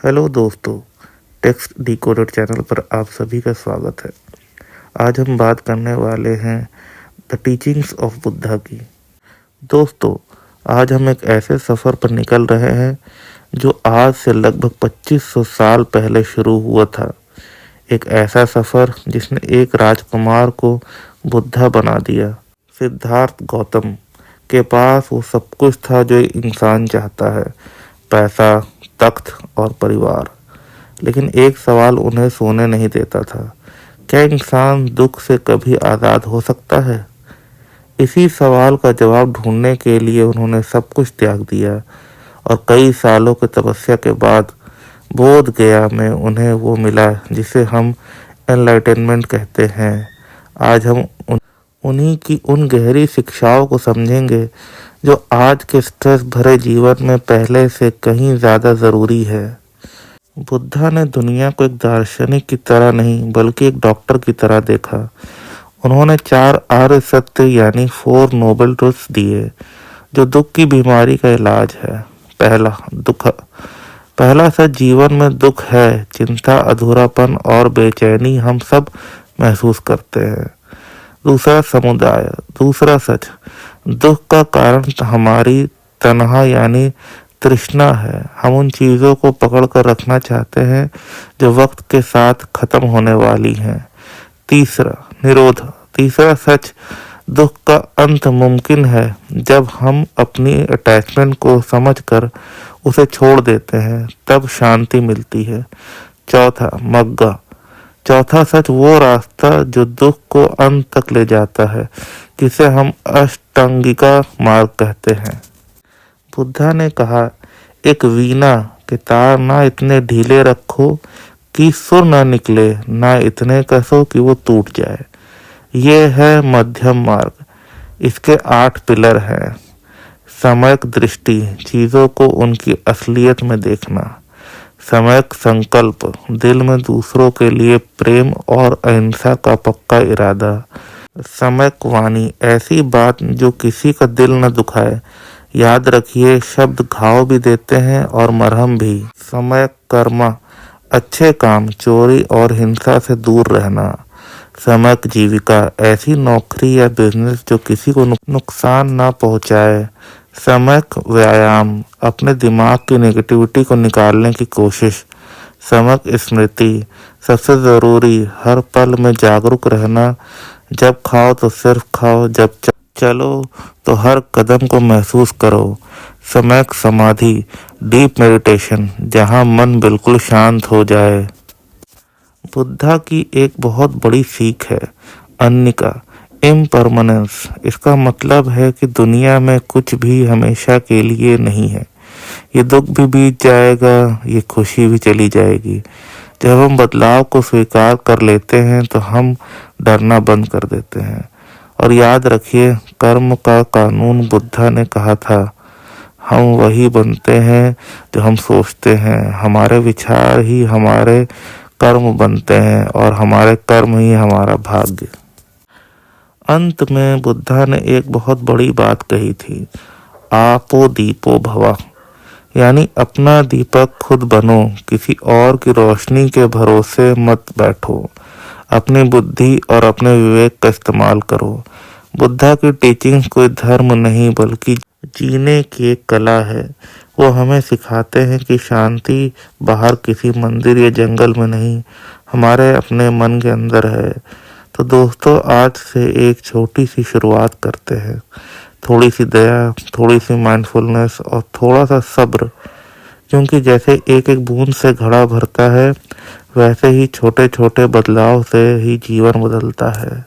Hello दोस्तों, text decoded channel पर आप सभी का स्वागत है। आज हम बात करने वाले हैं द टीचिंग्स ऑफ बुद्धा की। दोस्तों, आज हम एक ऐसे सफ़र पर निकल रहे हैं जो आज से लगभग 2500 साल पहले शुरू हुआ था। एक ऐसा सफ़र जिसने एक राजकुमार को बुद्धा बना दिया। सिद्धार्थ गौतम के पास वो सब कुछ था जो एक इंसान चाहता है, पैसा, तख्त और परिवार। लेकिन एक सवाल उन्हें सोने नहीं देता था, क्या इंसान दुख से कभी आज़ाद हो सकता है? इसी सवाल का जवाब ढूंढने के लिए उन्होंने सब कुछ त्याग दिया और कई सालों की तपस्या के बाद बोध गया में उन्हें वो मिला जिसे हम एनलाइटनमेंट कहते हैं। आज हम उन्हीं की उन गहरी शिक्षाओं को समझेंगे जो आज के स्ट्रेस भरे जीवन में पहले से कहीं ज़्यादा ज़रूरी है। बुद्धा ने दुनिया को एक दार्शनिक की तरह नहीं बल्कि एक डॉक्टर की तरह देखा। उन्होंने 4 आर्य सत्य यानी 4 नोबल ट्रुथ्स दिए जो दुख की बीमारी का इलाज है। पहला सच जीवन में दुख है, चिंता, अधूरापन और बेचैनी हम सब महसूस करते हैं। दूसरा समुदाय। दूसरा सच, दुख का कारण हमारी तन्हा यानी तृष्णा है। हम उन चीज़ों को पकड़ कर रखना चाहते हैं जो वक्त के साथ खत्म होने वाली हैं। तीसरा निरोध। तीसरा सच, दुख का अंत मुमकिन है जब हम अपनी अटैचमेंट को समझकर उसे छोड़ देते हैं, तब शांति मिलती है। चौथा मग्गा। चौथा सच, वो रास्ता जो दुख को अंत तक ले जाता है, जिसे हम अष्टांगिका मार्ग कहते हैं। बुद्धा ने कहा, एक वीणा के तार ना इतने ढीले रखो कि सुर ना निकले, ना इतने कसो कि वो टूट जाए। ये है मध्यम मार्ग। इसके 8 पिलर हैं। सम्यक दृष्टि, चीज़ों को उनकी असलियत में देखना। सम्यक संकल्प, दिल में दूसरों के लिए प्रेम और अहिंसा का पक्का इरादा। सम्यक वाणी, ऐसी बात जो किसी का दिल न दुखाए। याद रखिए, शब्द घाव भी देते हैं और मरहम भी। सम्यक कर्म, अच्छे काम, चोरी और हिंसा से दूर रहना। सम्यक जीविका, ऐसी नौकरी या बिजनेस जो किसी को नुकसान ना पहुंचाए। सम्यक व्यायाम, अपने दिमाग की नेगेटिविटी को निकालने की कोशिश। सम्यक स्मृति, सबसे ज़रूरी, हर पल में जागरूक रहना। जब खाओ तो सिर्फ खाओ, जब चलो तो हर कदम को महसूस करो। सम्यक समाधि, डीप मेडिटेशन, जहाँ मन बिल्कुल शांत हो जाए। बुद्धा की एक बहुत बड़ी सीख है अन्निका, इम्परमानेंस। इसका मतलब है कि दुनिया में कुछ भी हमेशा के लिए नहीं है। ये दुख भी बीत जाएगा, ये खुशी भी चली जाएगी। जब हम बदलाव को स्वीकार कर लेते हैं तो हम डरना बंद कर देते हैं। और याद रखिए, कर्म का कानून बुद्धा ने कहा था, हम वही बनते हैं जो हम सोचते हैं। हमारे विचार ही हमारे कर्म बनते हैं और हमारे कर्म ही हमारा भाग्य। अंत में बुद्धा ने एक बहुत बड़ी बात कही थी, आपो दीपो भवा, यानी अपना दीपक खुद बनो, किसी और की रोशनी के भरोसे मत बैठो। अपनी बुद्धि और अपने विवेक का इस्तेमाल करो। बुद्धा की टीचिंग्स कोई धर्म नहीं बल्कि जीने की एक कला है। वो हमें सिखाते हैं कि शांति बाहर किसी मंदिर या जंगल में नहीं, हमारे अपने मन के अंदर है। तो दोस्तों, आज से एक छोटी सी शुरुआत करते हैं। थोड़ी सी दया, थोड़ी सी माइंडफुलनेस और थोड़ा सा सब्र, क्योंकि जैसे एक एक बूंद से घड़ा भरता है, वैसे ही छोटे छोटे बदलाव से ही जीवन बदलता है।